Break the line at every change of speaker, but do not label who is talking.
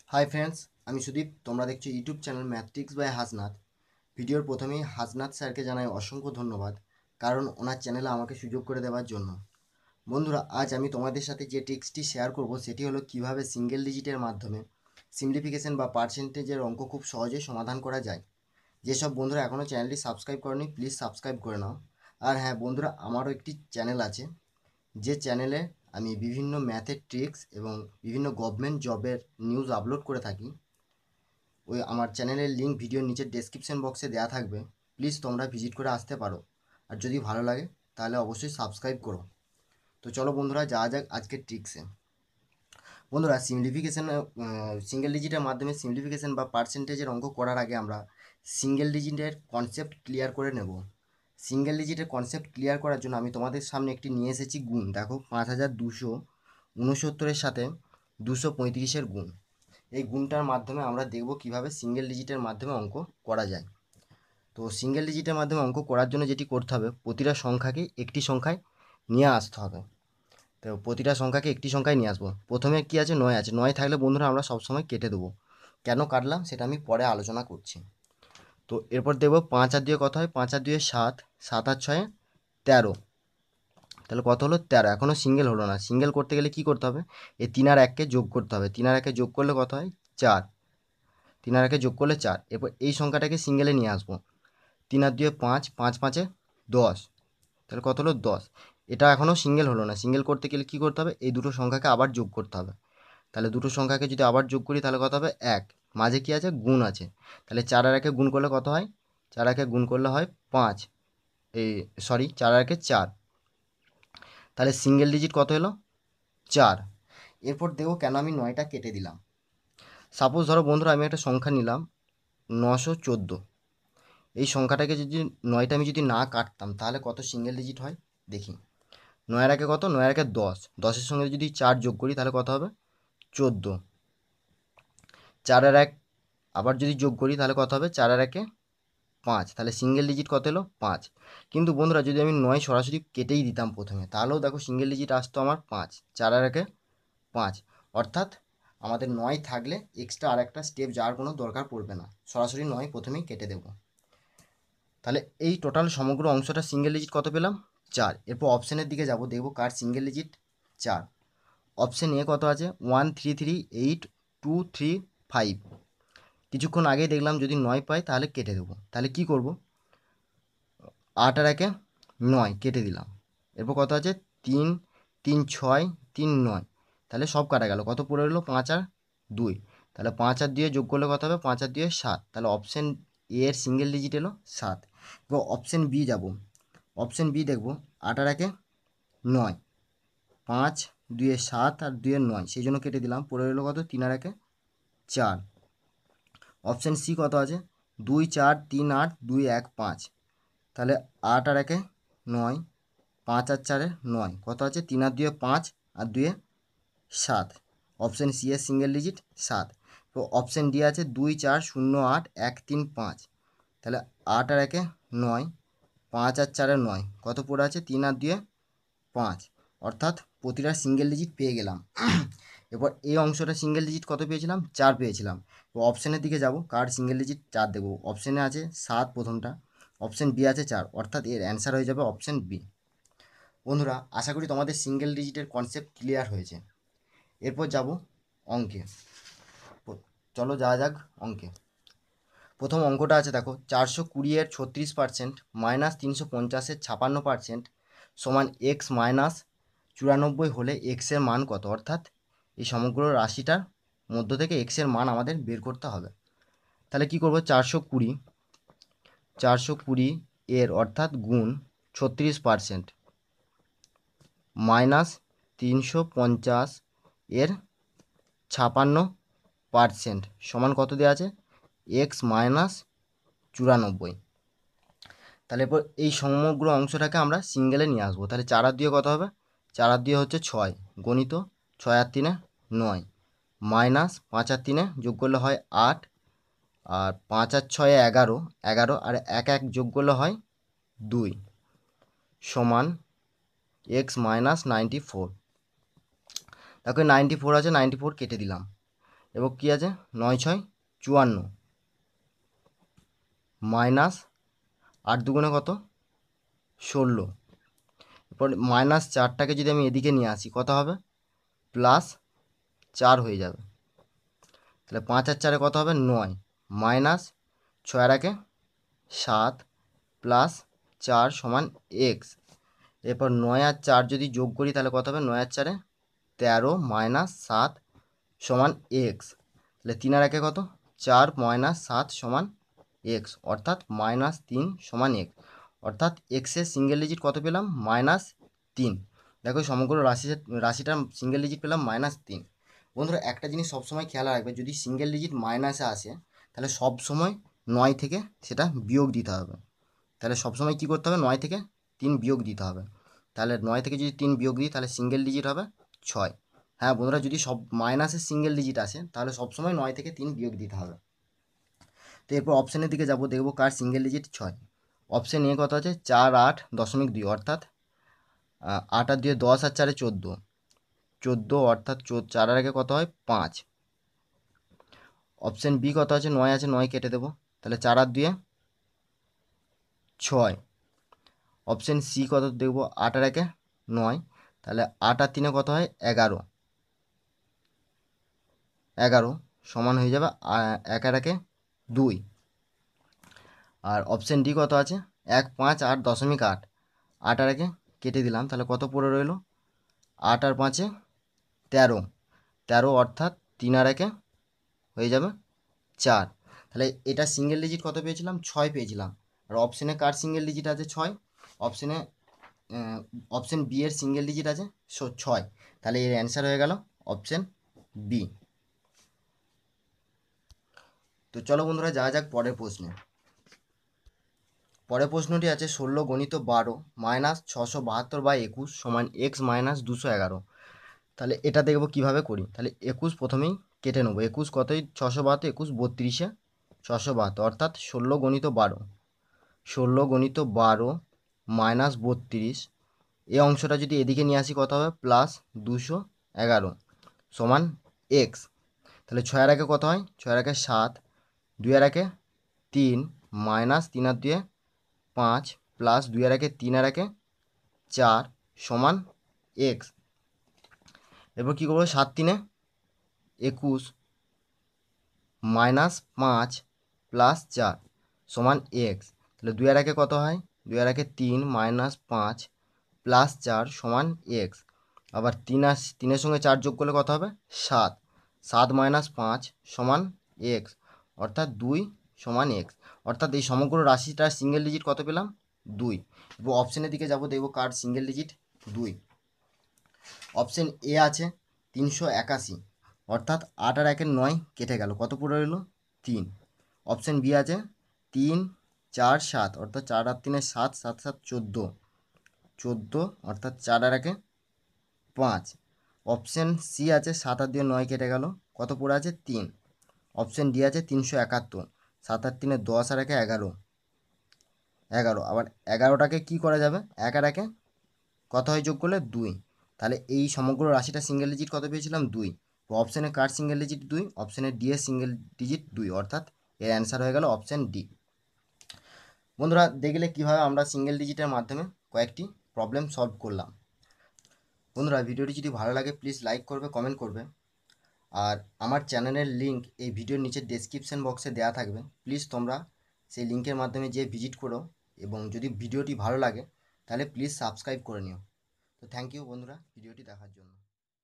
Hi friends, আমি সুদীপ। তোমরা দেখছো ইউটিউব চ্যানেল ম্যাথটিক্স বাই হাসনাথ। ভিডিওর প্রথমেই হাসনাথ স্যারকে জানাই অসংখ্য ধন্যবাদ, কারণ ওনার চ্যানেলে আমাকে সুযোগ করে দেওয়ার জন্য। বন্ধুরা, আজ আমি তোমাদের সাথে যে ট্রিক্সটি শেয়ার করব সেটি হলো কিভাবে সিঙ্গেল ডিজিটের মাধ্যমে সিমপ্লিফিকেশন বা পার্সেন্টেজের অঙ্ক খুব সহজে সমাধান করা যায়। যেসব বন্ধুরা এখনও চ্যানেলটি সাবস্ক্রাইব করনি, প্লিজ সাবস্ক্রাইব করে নাও। আর হ্যাঁ বন্ধুরা, আমারও একটি চ্যানেল আছে, যে চ্যানেলে আমি বিভিন্ন ম্যাথের ট্রিক্স এবং বিভিন্ন গভর্নমেন্ট জবের নিউজ আপলোড করে থাকি। ওই আমার চ্যানেলের লিঙ্ক ভিডিওর নিচে ডেসক্রিপশন বক্সে দেওয়া থাকবে। প্লিজ তোমরা ভিজিট করে আসতে পারো। আর যদি ভালো লাগে তাহলে অবশ্যই সাবস্ক্রাইব করো। তো চলো বন্ধুরা, যাওয়া যাক আজকের ট্রিক্সে। বন্ধুরা, সিমপ্লিফিকেশন সিঙ্গেল ডিজিটের মাধ্যমে সিমপ্লিফিকেশন বা পার্সেন্টেজের অঙ্ক করার আগে আমরা সিঙ্গেল ডিজিটের কনসেপ্ট ক্লিয়ার করে নেব। সিঙ্গেল ডিজিটের কনসেপ্ট ক্লিয়ার করার জন্য আমি তোমাদের সামনে একটি নিয়ে এসেছি গুণ। দেখো, 5269-এর সাথে 235-এর গুণ। এই গুণটার মাধ্যমে আমরা দেখব কিভাবে সিঙ্গেল ডিজিটের মাধ্যমে অঙ্ক করা যায়। তো সিঙ্গেল ডিজিটের মাধ্যমে অঙ্ক করার জন্য যেটি করতে হবে, প্রতিটা সংখ্যাকে একটি সংখ্যায় নিয়ে আসতে হবে। তো প্রতিটা সংখ্যাকে একটি সংখ্যায় নিয়ে আসবো। প্রথমে কি আছে, 9 আছে। 9 থাকলে বন্ধুরা আমরা সবসময় কেটে দেবো। কেন কাটলাম সেটা আমি পরে আলোচনা করছি। তো এরপর দেখবো 5 আর 2 কত হয়। 5 আর 2 7, 7 আর 6 13। তাহলে কত হলো? 13। এখনও সিঙ্গেল হলো না। সিঙ্গেল করতে গেলে কি করতে হবে? এই 3 আর 1কে যোগ করতে হবে। 3 আর 1কে যোগ করলে কত হয়? 4। 3 আর 1কে যোগ করলে 4। এরপর এই সংখ্যাটাকে সিঙ্গেলে নিয়ে আসবো। 3 আর 2 5, 5 5-এ 10। তাহলে কত হলো? 10। এটা এখনও সিঙ্গেল হলো না। সিঙ্গেল করতে গেলে কী করতে হবে? এই দুটো সংখ্যাকে আবার যোগ করতে হবে। তাহলে দুটো সংখ্যাকে যদি আবার যোগ করি তাহলে কত হবে? 1। মাঝে কি আছে? গুণ আছে। তাহলে 4 আর 1-এ গুণ করলে কত হয়? 4 আর 1-এ গুণ করলে হয় 5। এই সরি, 4 আর 1-এ 4। তাহলে সিঙ্গেল ডিজিট কত হলো? 4। এরপর দেখো কেন আমি 9টা কেটে দিলাম। সাপোজ ধরো বন্ধুরা, আমি একটা সংখ্যা নিলাম 914। এই সংখ্যাটাকে যদি 9টা আমি যদি না কাটতাম তাহলে কত সিঙ্গেল ডিজিট হয় দেখি। 9 এর আগে কত? 9 এর আগে 10। 10-এর সঙ্গে যদি 4 যোগ করি তাহলে কত হবে? 14। 4 আর 1 আবার যদি যোগ করি তাহলে কত হবে? 4 আর 1-এ 5। তাহলে সিঙ্গেল ডিজিট কত এলো? 5। কিন্তু বন্ধুরা, যদি আমি 9 সরাসরি কেটেই দিতাম প্রথমে, তাহলেও দেখো সিঙ্গেল ডিজিট আসতো আমার 5। 4 আর 1-এ 5। অর্থাৎ আমাদের 9 থাকলে এক্সট্রা আর একটা স্টেপ যাওয়ার কোনো দরকার পড়বে না, সরাসরি 9 প্রথমেই কেটে দেবো। তাহলে এই টোটাল সমগ্র অংশটা সিঙ্গেল ডিজিট কত পেলাম? 4। এরপর অপশানের দিকে যাব, দেখব কার সিঙ্গেল ডিজিট 4। অপশান এ কত আছে? 1338235। কিছুক্ষণ আগেই দেখলাম যদি 9 পাই তাহলে কেটে দেবো। তাহলে কি করব? 8 আর 1-এ 9 কেটে দিলাম। এরপর কত আছে? 3 3 6 3 9। তাহলে সব কাটা গেল। কত পড়ে রইলো? 5 আর 2। তাহলে 5 আর 2 যোগ করলে কত হবে? 5 আর 2 7। তাহলে অপশান এ এর সিঙ্গেল ডিজিট এলো 7। এবার অপশান বি যাব। অপশান বি দেখব, 8 আর 1-এ 9, 5 2 7 আর 2 9, সেই জন্য কেটে দিলাম। পড়ে রইলো কত? 3 আর 1-এ 4। অপশান সি কত আছে? 2 4 3 8 2 1 5। তাহলে 8 আর 1-এ 9, 5 আর 4-এ 9, কত আছে? 3 আর 2-এ 5 আর 2-এ 7। অপশান সি এর সিঙ্গেল ডিজিট 7। তো অপশান ডি আছে 2 4 0 8 1 3 5। তাহলে 8 আর 1-এ 9, 5 আর 4-এ 9, কত পড়ে আছে? 3 আর 2-এ 5। অর্থাৎ প্রতিটা সিঙ্গেল ডিজিট পেয়ে গেলাম। এরপর এই অংশটা সিঙ্গেল ডিজিট কত পেয়েছিলাম? 4 পেয়েছিলাম। তো অপশানের দিকে যাব, কার সিঙ্গেল ডিজিট 4 দেবো। অপশানে আছে 7 প্রথমটা, অপশান বি আছে 4, অর্থাৎ এর অ্যান্সার হয়ে যাবে অপশান বি। বন্ধুরা, আশা করি তোমাদের সিঙ্গেল ডিজিটের কনসেপ্ট ক্লিয়ার হয়েছে। এরপর যাব অঙ্কে। চলো যাওয়া যাক অঙ্কে। প্রথম অঙ্কটা আছে, দেখো, 420-এর 36% মাইনাস 350-এর 56% সমান এক্স মাইনাস 94 হলে এক্সের মান কত? অর্থাৎ এই সমগ্র রাশিটার মধ্য থেকে এক্সের মান আমাদের বের করতে হবে। তাহলে কি করব? 420 এর অর্থাৎ গুণ 36% মাইনাস 350 এর 56% সমান কত দেওয়া আছে? X minus 94। তাহলে এরপর এই সমগ্র অংশটাকে আমরা সিঙ্গেলে নিয়ে আসবো। তাহলে 4 আর 2 কত হবে? 4 আর 2 হচ্ছে 6, গণিত 6 আর 3 9, মাইনাস 5 আর 3 যোগ করলে হয় 8, আর 5 আর 6 11, 11 আর 1 1 যোগ করলে হয় 2, সমান এক্স মাইনাস 94। দেখো 94 আছে, 94 কেটে দিলাম। এবং কী আছে 9×6 = 54 মাইনাস 8×2 কত 16। এরপর -4টাকে যদি আমি এদিকে নিয়ে আসি কত হবে +4 হয়ে যাবে। তাহলে 5 আর 4 কত হবে 9 মাইনাস 6 আর 1 7 +4 = x। এরপর 9 আর 4 যদি যোগ করি তাহলে কত হবে 9 আর 4 13 মাইনাস 7 = x। তাহলে 3 আর 1 কত 4 মাইনাস 7 = x, অর্থাৎ -3 = x। অর্থাৎ এক্সের সিঙ্গেল ডিজিট কত পেলাম -3। দেখো সমগ্র রাশিটার সিঙ্গেল ডিজিট পেলাম -3। বন্ধুরা একটা জিনিস সবসময় খেয়াল রাখবে, যদি সিঙ্গেল ডিজিট মাইনাসে আসে তাহলে সবসময় 9 থেকে সেটা বিয়োগ দিতে হবে। তাহলে সবসময় কী করতে হবে 9 থেকে 3 বিয়োগ দিতে হবে। তাহলে 9 থেকে যদি 3 বিয়োগ দিই তাহলে সিঙ্গেল ডিজিট হবে 6। হ্যাঁ বন্ধুরা, যদি সব মাইনাসের সিঙ্গেল ডিজিট আসে তাহলে সবসময় 9 থেকে 3 বিয়োগ দিতে হবে। তো এরপর অপশানের দিকে যাব, দেখব কার সিঙ্গেল ডিজিট 6। অপশান এ কত আছে 4 8.2, অর্থাৎ 8 আর 2 10 আর 4 14, 14 অর্থাৎ 4 আর 1 কত হয় 5। অপশান বি কত আছে 9 আছে, 9 কেটে দেবো, তাহলে 4 আর 2 6। অপশান সি কত দেখবো 8 আর 1 9, তাহলে 8 আর 3 কত হয় 11, 11 সমান হয়ে যাবে 1 আর 1 2। আর অপশান ডি কত আছে 1 5 8.8, 8 আর 1 কেটে দিলাম, তাহলে কত পড়ে রইল 8 আর 5 13, 13 অর্থাৎ 3 আর 1 হয়ে যাবে 4। তাহলে এটা সিঙ্গেল ডিজিট কত পেয়েছিলাম 6 পেয়েছিলাম। আর অপশানে কার সিঙ্গেল ডিজিট আছে 6, অপশানে অপশান বি এর সিঙ্গেল ডিজিট আছে 6। তাহলে এর অ্যান্সার হয়ে গেল অপশান বি। তো চলো বন্ধুরা যাওয়া যাক পরের প্রশ্নে। পরের প্রশ্নটি আছে 16 × 12 - 672/21 = x - 211। তাহলে এটা দেখবো কিভাবে করি। তাহলে 21 প্রথমেই কেটে নেবো, 21 কতই 672, 21 32 672, অর্থাৎ 16 × 12, 16 × 12 - 32, এই অংশটা যদি এদিকে নিয়ে আসি কত হবে +211 = x। তাহলে 6 আর 1 কত হয় 6 আর 1 7, 2 আর 1 3 মাইনাস 3 আর 2 5 প্লাস 2 আর 1 3 আর 1 4 = x। এরপর কী করবো 7 3 21 মাইনাস 5 প্লাস 4 = x। তাহলে 2 আর 1 কত হয় 2 আর 1 3 মাইনাস 5 প্লাস 4 = x। আবার 3 সঙ্গে 4 যোগ করলে কত হবে 7, 7 মাইনাস 5 = x, অর্থাৎ 2 = x। অর্থাৎ এই সমগ্র রাশিটার সিঙ্গেল ডিজিট কত পেলাম 2। এবং অপশানের দিকে যাব, দেখব কার সিঙ্গেল ডিজিট 2। অপশান এ আছে 381, অর্থাৎ 8 আর 1 9 কেটে গেল, কত পড়ে রইল 3। অপশান বি আছে 3 4 7, অর্থাৎ 4 আর 3 7, 7 7 14, 14 অর্থাৎ 4 আর 1 5। অপশান সি আছে 7 আর 2 9 কেটে গেল, কত পড়ে আছে 3। অপশান ডি আছে 371, 7 আর 3 10 আর 1 11, 11। আবার 11টাকে কী করা যাবে 1 আর 1 কত হয় যোগ করলে 2। তাহলে এই সমগ্র রাশিটা সিঙ্গেল ডিজিট কত পেয়েছিলাম 2। তো অপশানে কার সিঙ্গেল ডিজিট 2, অপশানে ডি এর সিঙ্গেল ডিজিট 2, অর্থাৎ এর অ্যান্সার হয়ে গেল অপশান ডি। বন্ধুরা দেখলে কীভাবে আমরা সিঙ্গেল ডিজিটের মাধ্যমে কয়েকটি প্রবলেম সলভ করলাম। বন্ধুরা ভিডিওটি যদি ভালো লাগে প্লিজ লাইক করবে, কমেন্ট করবে। আর আমার চ্যানেলের লিঙ্ক এই ভিডিওর নিচে ডেসক্রিপশন বক্সে দেওয়া থাকবে, প্লিজ তোমরা সেই লিঙ্কের মাধ্যমে যে ভিজিট করো, এবং যদি ভিডিওটি ভালো লাগে তাহলে প্লিজ সাবস্ক্রাইব করে নিও। তো থ্যাংক ইউ বন্ধুরা ভিডিওটি দেখার জন্য।